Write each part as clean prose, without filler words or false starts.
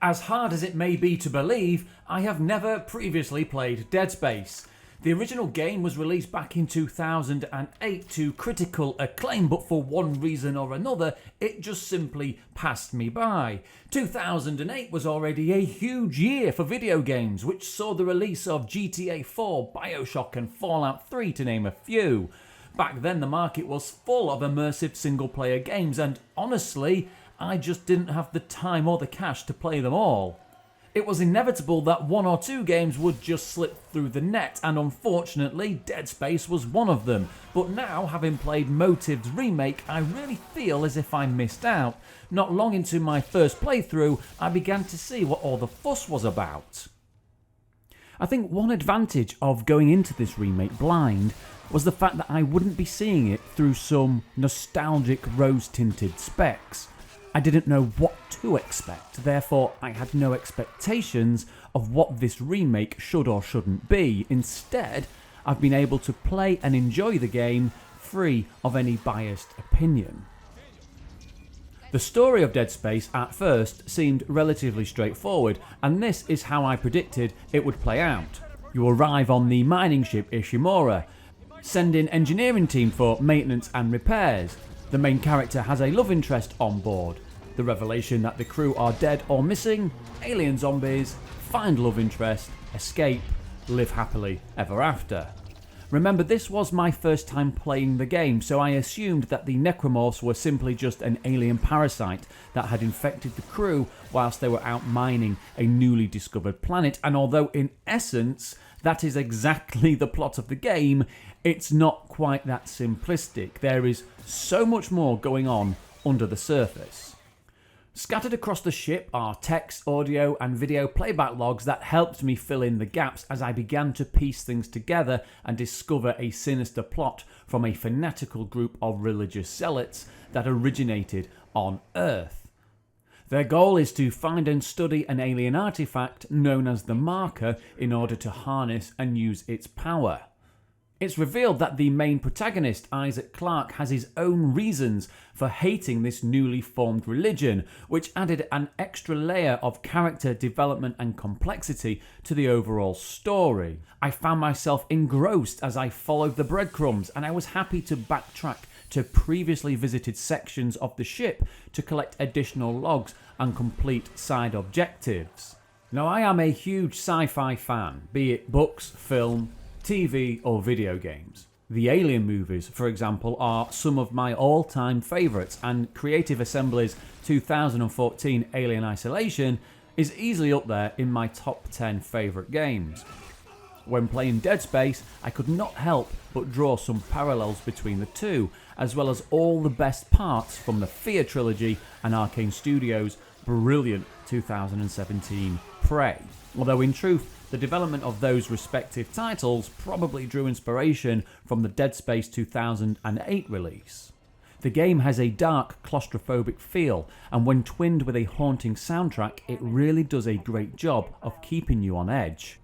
As hard as it may be to believe, I have never previously played Dead Space. The original game was released back in 2008 to critical acclaim, but for one reason or another, it just simply passed me by. 2008 was already a huge year for video games, which saw the release of GTA 4, Bioshock and Fallout 3 to name a few. Back then the market was full of immersive single-player games, and honestly, I just didn't have the time or the cash to play them all. It was inevitable that one or two games would just slip through the net, and unfortunately Dead Space was one of them. But now, having played Motive's remake, I really feel as if I missed out. Not long into my first playthrough, I began to see what all the fuss was about. I think one advantage of going into this remake blind was the fact that I wouldn't be seeing it through some nostalgic rose-tinted specs. I didn't know what to expect, therefore I had no expectations of what this remake should or shouldn't be. Instead, I've been able to play and enjoy the game free of any biased opinion. The story of Dead Space at first seemed relatively straightforward, and this is how I predicted it would play out. You arrive on the mining ship Ishimura, send in engineering team for maintenance and repairs. The main character has a love interest on board. The revelation that the crew are dead or missing, alien zombies, find love interest, escape, live happily ever after. Remember, this was my first time playing the game, so I assumed that the necromorphs were simply just an alien parasite that had infected the crew whilst they were out mining a newly discovered planet, and although in essence that is exactly the plot of the game, it's not quite that simplistic. There is so much more going on under the surface. Scattered across the ship are text, audio and video playback logs that helped me fill in the gaps as I began to piece things together and discover a sinister plot from a fanatical group of religious zealots that originated on Earth. Their goal is to find and study an alien artifact known as the Marker in order to harness and use its power. It's revealed that the main protagonist, Isaac Clarke, has his own reasons for hating this newly formed religion, which added an extra layer of character development and complexity to the overall story. I found myself engrossed as I followed the breadcrumbs, and I was happy to backtrack to previously visited sections of the ship to collect additional logs and complete side objectives. Now, I am a huge sci-fi fan, be it books, film, TV or video games. The Alien movies, for example, are some of my all-time favourites, and Creative Assembly's 2014 Alien Isolation is easily up there in my top 10 favourite games. When playing Dead Space, I could not help but draw some parallels between the two, as well as all the best parts from the Fear trilogy and Arcane Studios' brilliant 2017 Prey. Although in truth, the development of those respective titles probably drew inspiration from the Dead Space 2008 release. The game has a dark, claustrophobic feel, and when twinned with a haunting soundtrack, it really does a great job of keeping you on edge.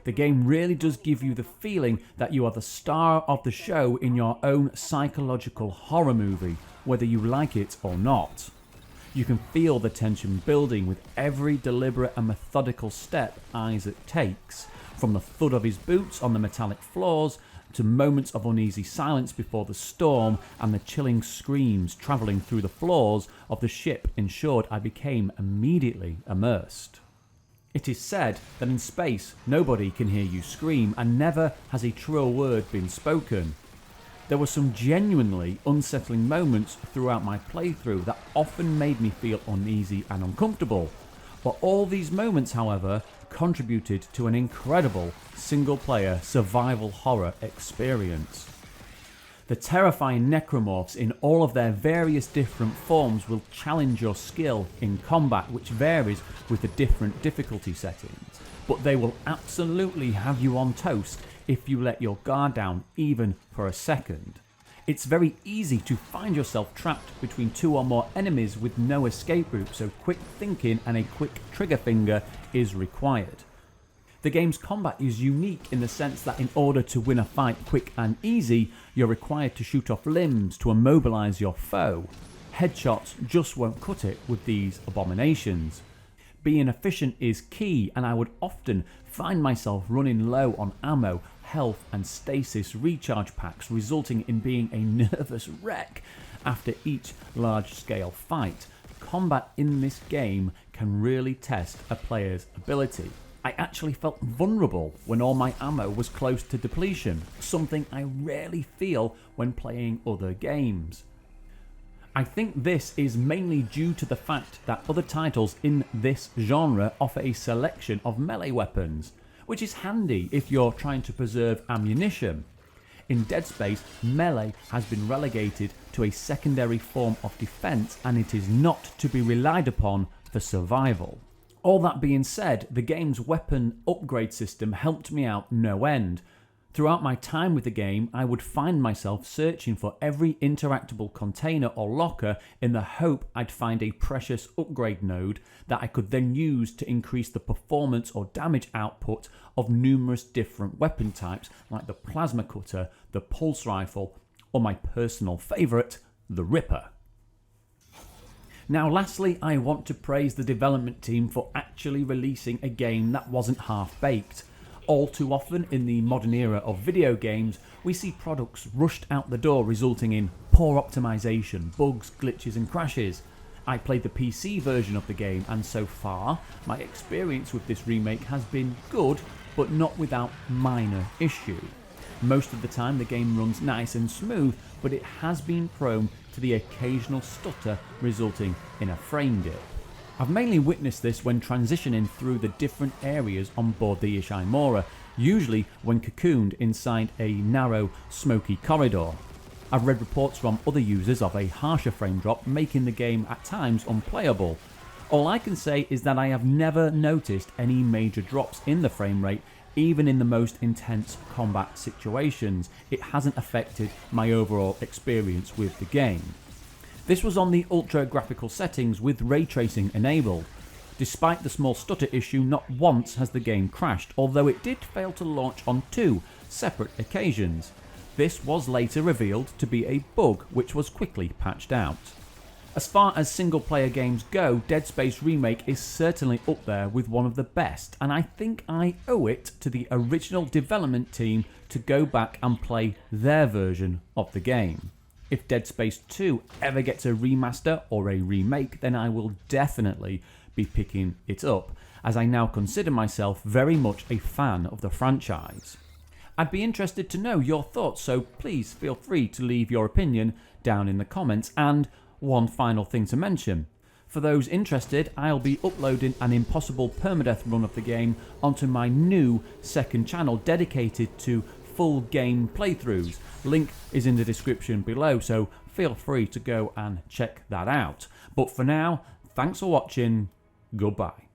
The game really does give you the feeling that you are the star of the show in your own psychological horror movie, whether you like it or not. You can feel the tension building with every deliberate and methodical step Isaac takes, from the thud of his boots on the metallic floors to moments of uneasy silence before the storm and the chilling screams travelling through the floors of the ship ensured I became immediately immersed. It is said that in space nobody can hear you scream, and never has a truer word been spoken. There were some genuinely unsettling moments throughout my playthrough that often made me feel uneasy and uncomfortable. But all these moments, however, contributed to an incredible single-player survival horror experience. The terrifying necromorphs in all of their various different forms will challenge your skill in combat, which varies with the different difficulty settings. But they will absolutely have you on toast if you let your guard down even for a second. It's very easy to find yourself trapped between two or more enemies with no escape route, so quick thinking and a quick trigger finger is required. The game's combat is unique in the sense that in order to win a fight quick and easy, you're required to shoot off limbs to immobilise your foe. Headshots just won't cut it with these abominations. Being efficient is key, and I would often find myself running low on ammo, health and stasis recharge packs, resulting in being a nervous wreck after each large-scale fight. Combat in this game can really test a player's ability. I actually felt vulnerable when all my ammo was close to depletion, something I rarely feel when playing other games. I think this is mainly due to the fact that other titles in this genre offer a selection of melee weapons, which is handy if you're trying to preserve ammunition. In Dead Space, melee has been relegated to a secondary form of defense, and it is not to be relied upon for survival. All that being said, the game's weapon upgrade system helped me out no end. Throughout my time with the game, I would find myself searching for every interactable container or locker in the hope I'd find a precious upgrade node that I could then use to increase the performance or damage output of numerous different weapon types like the plasma cutter, the pulse rifle, or my personal favourite, the Ripper. Now lastly, I want to praise the development team for actually releasing a game that wasn't half-baked. All too often in the modern era of video games, we see products rushed out the door resulting in poor optimization, bugs, glitches and crashes. I played the PC version of the game, and so far my experience with this remake has been good, but not without minor issue. Most of the time the game runs nice and smooth, but it has been prone to the occasional stutter resulting in a frame dip. I've mainly witnessed this when transitioning through the different areas on board the Ishimura, usually when cocooned inside a narrow, smoky corridor. I've read reports from other users of a harsher frame drop, making the game at times unplayable. All I can say is that I have never noticed any major drops in the frame rate, even in the most intense combat situations. It hasn't affected my overall experience with the game. This was on the ultra graphical settings with ray tracing enabled. Despite the small stutter issue, not once has the game crashed, although it did fail to launch on 2 separate occasions. This was later revealed to be a bug, which was quickly patched out. As far as single player games go, Dead Space Remake is certainly up there with one of the best, and I think I owe it to the original development team to go back and play their version of the game. If Dead Space 2 ever gets a remaster or a remake, then I will definitely be picking it up, as I now consider myself very much a fan of the franchise. I'd be interested to know your thoughts, so please feel free to leave your opinion down in the comments. And one final thing to mention. For those interested, I'll be uploading an impossible permadeath run of the game onto my new second channel dedicated to full game playthroughs. Link is in the description below, so feel free to go and check that out. But for now, thanks for watching, goodbye.